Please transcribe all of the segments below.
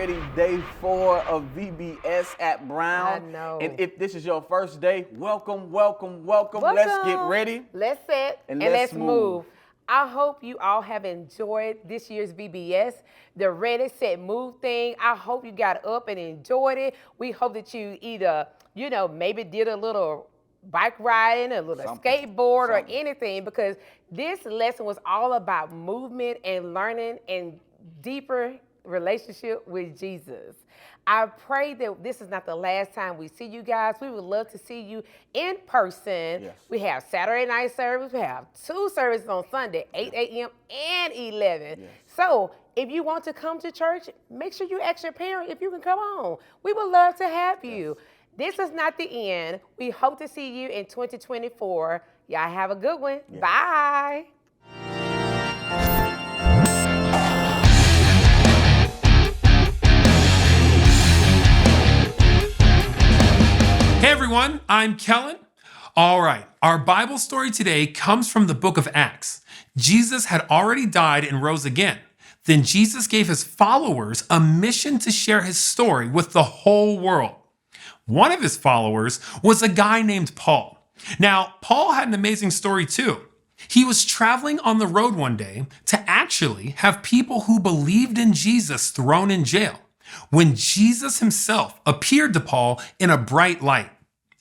already day 4 of VBS at Brown. I know. And if this is your first day, welcome. Let's get ready. Let's set and let's move. I hope you all have enjoyed this year's VBS, the Ready, Set, Move thing. I hope you got up and enjoyed it. We hope that you either, maybe did a little bike riding, a little skateboard or anything, because this lesson was all about movement and learning and deeper relationship with Jesus. I pray that this is not the last time we see you guys. We would love to see you in person. Yes. We have Saturday night service. We have 2 services on Sunday, 8 a.m. and 11. Yes. So if you want to come to church, make sure you ask your parent if you can come on. We would love to have you. This is not the end. We hope to see you in 2024. Y'all have a good one. Yes. Bye. Hey everyone, I'm Kellen. All right, our Bible story today comes from the book of Acts. Jesus had already died and rose again. Then Jesus gave his followers a mission to share his story with the whole world. One of his followers was a guy named Paul. Now, Paul had an amazing story too. He was traveling on the road one day to actually have people who believed in Jesus thrown in jail, when Jesus himself appeared to Paul in a bright light.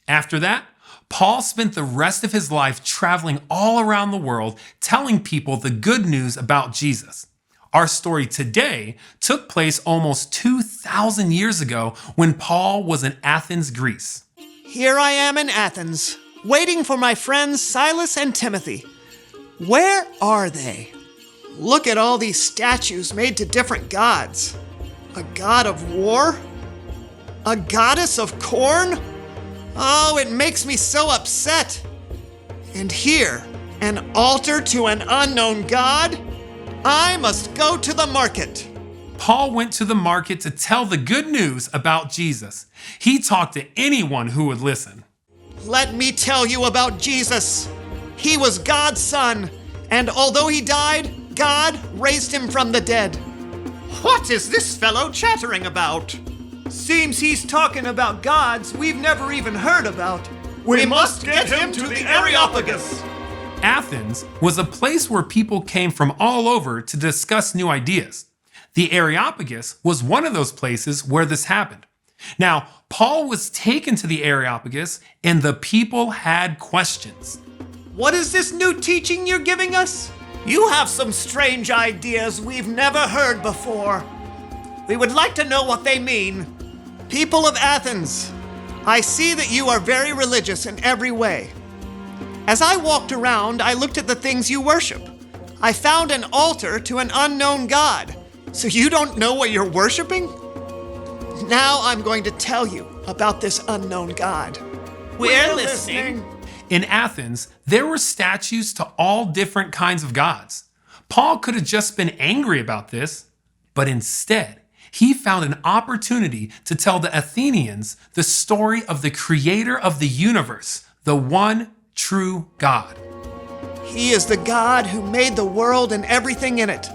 After that, Paul spent the rest of his life traveling all around the world, telling people the good news about Jesus. Our story today took place almost 2,000 years ago when Paul was in Athens, Greece. Here I am in Athens, waiting for my friends Silas and Timothy. Where are they? Look at all these statues made to different gods. A god of war? A goddess of corn? Oh, it makes me so upset. And here, an altar to an unknown god? I must go to the market. Paul went to the market to tell the good news about Jesus. He talked to anyone who would listen. Let me tell you about Jesus. He was God's son, and although he died, God raised him from the dead. What is this fellow chattering about? Seems he's talking about gods we've never even heard about. We must get him to the Areopagus. Athens was a place where people came from all over to discuss new ideas. The Areopagus was one of those places where this happened. Now, Paul was taken to the Areopagus and the people had questions. What is this new teaching you're giving us? You have some strange ideas we've never heard before. We would like to know what they mean. People of Athens, I see that you are very religious in every way. As I walked around, I looked at the things you worship. I found an altar to an unknown god. So you don't know what you're worshiping? Now I'm going to tell you about this unknown god. We're listening. In Athens, there were statues to all different kinds of gods. Paul could have just been angry about this, but instead, he found an opportunity to tell the Athenians the story of the creator of the universe, the one true God. He is the God who made the world and everything in it.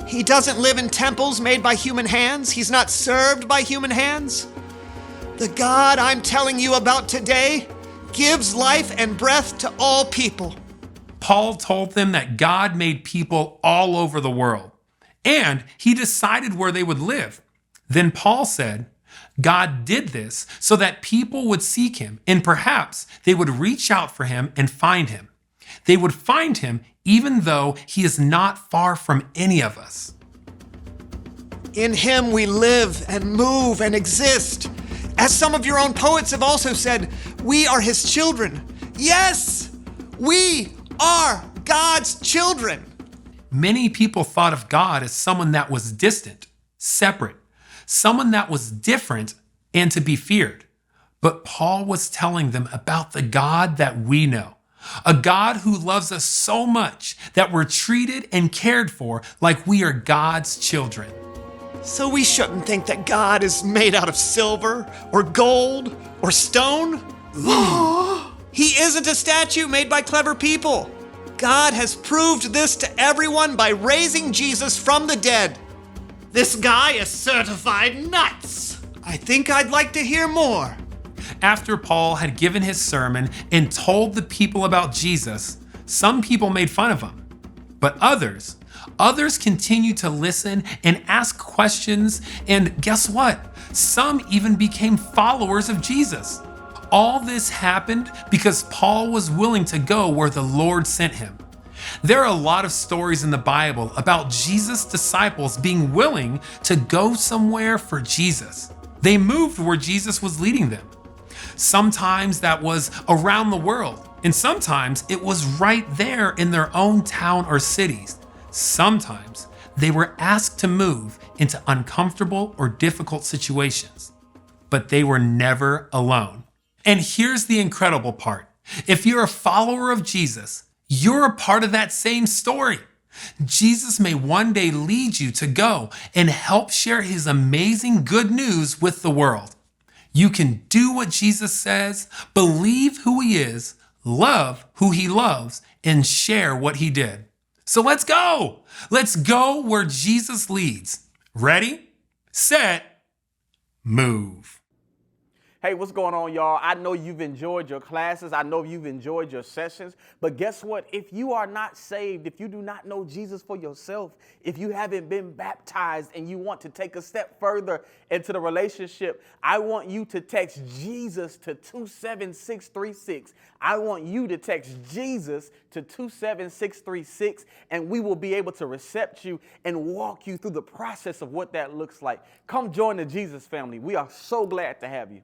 He doesn't live in temples made by human hands. He's not served by human hands. The God I'm telling you about today gives life and breath to all people. Paul told them that God made people all over the world, and he decided where they would live. Then Paul said, God did this so that people would seek him, and perhaps they would reach out for him and find him. They would find him even though he is not far from any of us. In him we live and move and exist. As some of your own poets have also said, we are his children. Yes, we are God's children. Many people thought of God as someone that was distant, separate, someone that was different and to be feared. But Paul was telling them about the God that we know, a God who loves us so much that we're treated and cared for like we are God's children. So we shouldn't think that God is made out of silver or gold or stone. He isn't a statue made by clever people. God has proved this to everyone by raising Jesus from the dead. This guy is certified nuts. I think I'd like to hear more. After Paul had given his sermon and told the people about Jesus, some people made fun of him. But others continued to listen and ask questions, and guess what? Some even became followers of Jesus. All this happened because Paul was willing to go where the Lord sent him. There are a lot of stories in the Bible about Jesus' disciples being willing to go somewhere for Jesus. They moved where Jesus was leading them. Sometimes that was around the world, and sometimes it was right there in their own town or cities. Sometimes they were asked to move into uncomfortable or difficult situations, but they were never alone. And here's the incredible part. If you're a follower of Jesus, you're a part of that same story. Jesus may one day lead you to go and help share his amazing good news with the world. You can do what Jesus says, believe who he is, love who he loves, and share what he did. So let's go. Let's go where Jesus leads. Ready, set, move. Hey, what's going on, y'all? I know you've enjoyed your classes. I know you've enjoyed your sessions. But guess what? If you are not saved, if you do not know Jesus for yourself, if you haven't been baptized and you want to take a step further into the relationship, I want you to text Jesus to 27636. I want you to text Jesus to 27636, and we will be able to recept you and walk you through the process of what that looks like. Come join the Jesus family. We are so glad to have you.